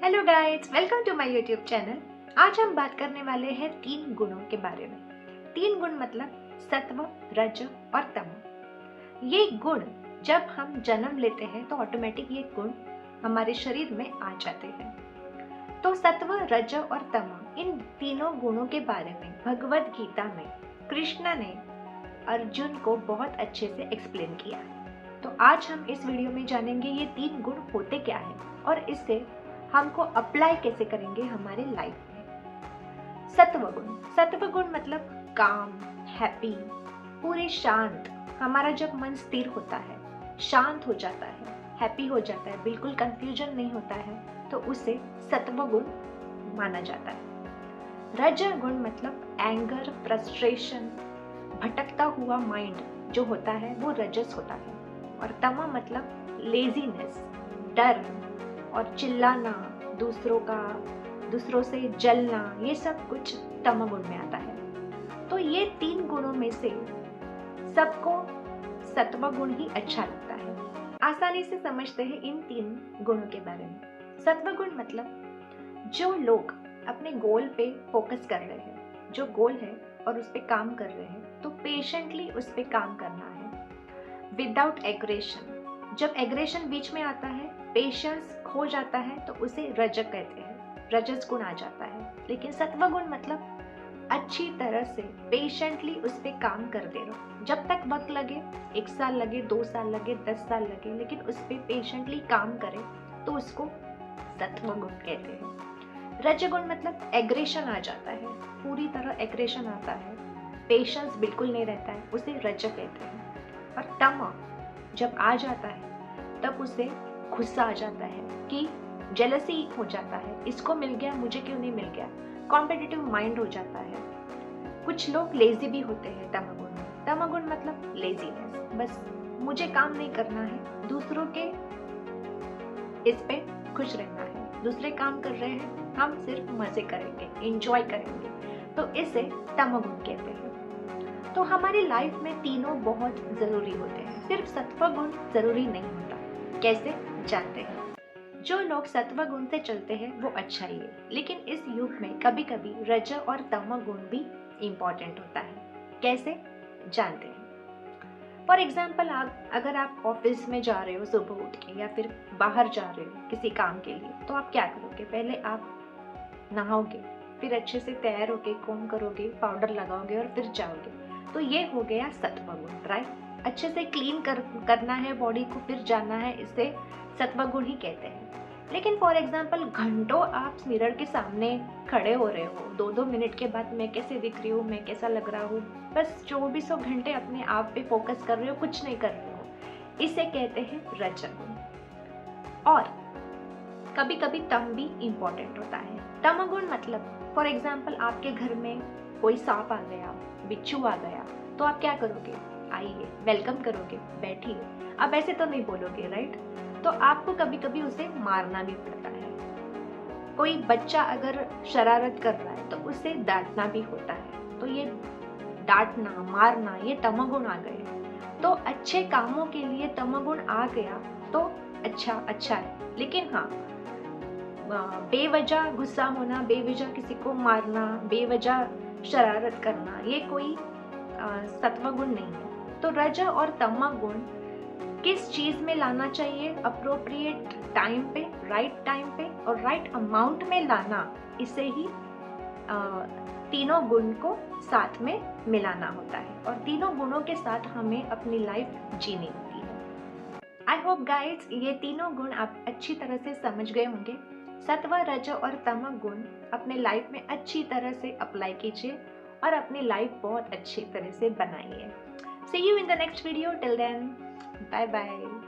Hello guys, welcome to my YouTube channel. आज हम बात करने वाले हैं 3 गुणों के बारे में। 3 गुण मतलब सत्व, रज और तम। ये गुण जब हम जन्म लेते हैं तो ऑटोमेटिक ये गुण हमारे शरीर में आ जाते हैं। तो सत्व, रज और तम, इन तीनों गुणों के बारे में भगवद गीता में कृष्ण ने अर्जुन को बहुत अच्छे से एक्सप्लेन किया है। तो आज हम इस वीडियो में जानेंगे ये 3 गुण होते क्या है और इससे हमको अप्लाई कैसे करेंगे हमारे लाइफ में। सत्व गुण मतलब काम, हैप्पी, पूरे शांत। हमारा जब मन स्थिर होता है, शांत हो जाता है, हैप्पी हो जाता है, बिल्कुल कंफ्यूजन नहीं होता है, तो उसे सत्व गुण माना जाता है। रज गुण मतलब एंगर, फ्रस्ट्रेशन, भटकता हुआ माइंड जो होता है वो रजस होता है। और तम मतलब लेजीनेस, डर और चिल्लाना, दूसरों से जलना, ये सब कुछ तम गुण में आता है। तो ये 3 गुणों में से सबको सत्व गुण ही अच्छा लगता है। आसानी से समझते हैं इन 3 गुणों के बारे में। सत्व गुण मतलब जो लोग अपने गोल पे फोकस कर रहे हैं, जो गोल है और उस पे काम कर रहे हैं, तो पेशेंटली उस पे काम करना है विदाउट एग्रेशन। जब एग्रेशन बीच में आता है, पेशेंस खो जाता है, तो उसे रजक कहते हैं, रजस गुण आ जाता है। लेकिन सत्व गुण मतलब अच्छी तरह से पेशेंटली उस पे काम करते रहो, जब तक वक्त लगे, 1 साल लगे, 2 साल लगे, 10 साल लगे, लेकिन उस पे पेशेंटली काम करे तो उसको सत्व गुण कहते हैं। रज गुण मतलब एग्रेशन आ जाता है, पूरी तरह एग्रेशन आता है, पेशेंस बिल्कुल नहीं रहता है, उसे रज कहते हैं। और तम जब आ जाता है तब उसे गुस्सा आ जाता है कि जेलसी हो जाता है, इसको मिल गया, मुझे क्यों नहीं मिल गया, कॉम्पिटिटिव माइंड हो जाता है। कुछ लोग लेजी भी होते हैं तम गुण में। तम गुण मतलब लेजीनेस, बस मुझे काम नहीं करना है, दूसरों के इस पे खुश रहना है, दूसरे काम कर रहे हैं, हम सिर्फ मजे करेंगे, एंजॉय करेंगे, तो इसे तम गुण कहते हैं। तो हमारी लाइफ में तीनों बहुत जरूरी होते हैं, सिर्फ सत्व गुण जरूरी नहीं होता। कैसे जानते हैं? जो लोग सत्व गुण से चलते हैं वो अच्छा ही है, लेकिन इस युग में कभी कभी रज और तम गुण भी इम्पोर्टेंट होता है। कैसे जानते हैं? फॉर एग्जाम्पल, अगर आप ऑफिस में जा रहे हो सुबह उठ के, या फिर बाहर जा रहे हो किसी काम के लिए, तो आप क्या करोगे? पहले आप नहाओगे, फिर अच्छे से तैयार होके कोम करोगे, पाउडर लगाओगे और फिर जाओगे। तो ये हो गया सत्व गुण, राइट? अच्छे से क्लीन करना है बॉडी को, फिर जाना है, इसे सत्व गुण ही कहते हैं। लेकिन फॉर एग्जाम्पल, घंटों आप मिरर के सामने खड़े हो रहे हो, 2-2 मिनट के बाद मैं कैसे दिख रही हूँ, मैं कैसा लग रहा हूँ, बस 24 घंटे अपने आप पे फोकस कर रहे हो, कुछ नहीं कर रहे हो, इसे कहते हैं रज गुण। और कभी कभी तम भी इम्पोर्टेंट होता है। तम गुण मतलब फॉर एग्जाम्पल, आपके घर में कोई सांप आ गया, बिच्छू आ गया, तो आप क्या करोगे? आइए, वेलकम करोगे, बैठिए। अब ऐसे तो नहीं बोलोगे, राइट? तो आपको कभी कभी उसे मारना भी पड़ता है। कोई बच्चा अगर शरारत कर रहा है तो उसे डांटना भी होता है। तो ये डांटना, मारना, ये तमगुण आ गए। तो अच्छे कामों के लिए तमगुण आ गया तो अच्छा है। लेकिन हाँ, बेवजह गुस्सा होना, बेवजह किसी को मारना, बेवजह शरारत करना, ये कोई सत्व गुण नहीं है। तो रज और तम गुण किस चीज में लाना चाहिए? अप्रोप्रिएट टाइम पे, राइट टाइम पे और राइट अमाउंट में लाना, इसे ही तीनों गुण को साथ में मिलाना होता है। और तीनों गुणों के साथ हमें अपनी लाइफ जीनी होती है। आई होप गाइज ये तीनों गुण आप अच्छी तरह से समझ गए होंगे। सत्व, रज और तम गुण अपने लाइफ में अच्छी तरह से अप्लाई कीजिए और अपनी लाइफ बहुत अच्छी तरह से बनाइए। See you in the next video. Till then, bye bye.